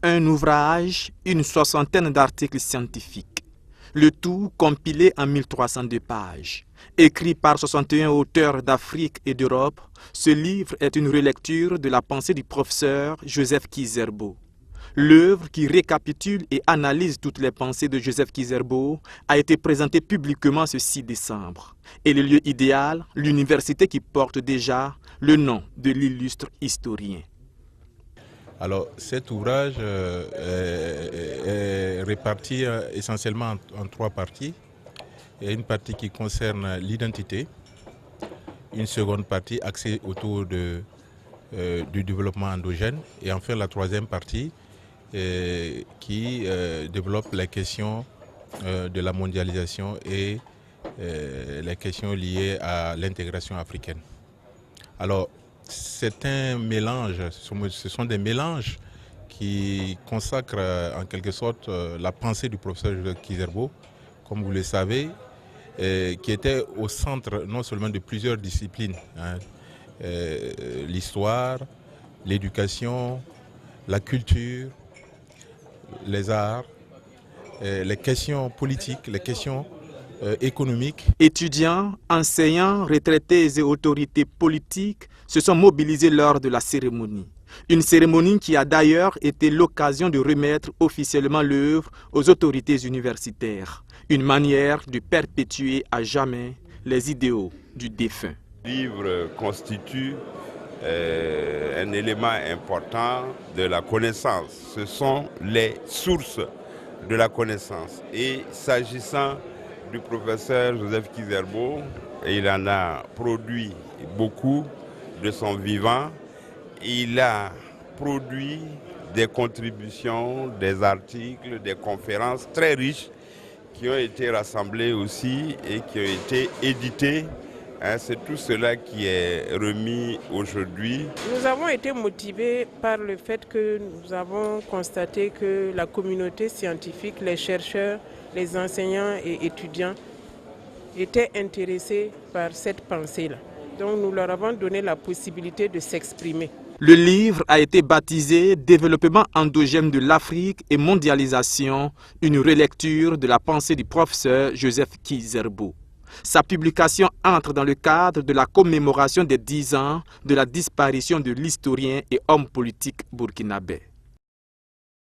un ouvrage, une soixantaine d'articles scientifiques, le tout compilé en 1302 pages. Écrit par 61 auteurs d'Afrique et d'Europe, ce livre est une relecture de la pensée du professeur Joseph Kizerbo. L'œuvre, qui récapitule et analyse toutes les pensées de Joseph Kizerbo, a été présentée publiquement ce 6 décembre. Et le lieu idéal, l'université qui porte déjà le nom de l'illustre historien. Alors, cet ouvrage est réparti essentiellement en 3 parties. Il y a une partie qui concerne l'identité, une seconde partie axée autour du développement endogène, et enfin la troisième partie qui développe les questions de la mondialisation et les questions liées à l'intégration africaine. Alors, c'est un mélange, ce sont des mélanges qui consacrent en quelque sorte la pensée du professeur Joseph Kizerbo, comme vous le savez, qui était au centre non seulement de plusieurs disciplines, l'histoire, l'éducation, la culture, les arts, les questions politiques, les questions économiques. Étudiants, enseignants, retraités et autorités politiques se sont mobilisés lors de la cérémonie. Une cérémonie qui a d'ailleurs été l'occasion de remettre officiellement l'œuvre aux autorités universitaires. Une manière de perpétuer à jamais les idéaux du défunt. Le livre constitue un élément important de la connaissance. Ce sont les sources de la connaissance. Et s'agissant du professeur Joseph Kizerbo, il en a produit beaucoup de son vivant. Il a produit des contributions, des articles, des conférences très riches qui ont été rassemblés aussi et qui ont été édités. C'est tout cela qui est remis aujourd'hui. Nous avons été motivés par le fait que nous avons constaté que la communauté scientifique, les chercheurs, les enseignants et étudiants étaient intéressés par cette pensée-là. Donc nous leur avons donné la possibilité de s'exprimer. Le livre a été baptisé « Développement endogène de l'Afrique et mondialisation », une relecture de la pensée du professeur Joseph Kizerbo. Sa publication entre dans le cadre de la commémoration des 10 ans de la disparition de l'historien et homme politique burkinabé.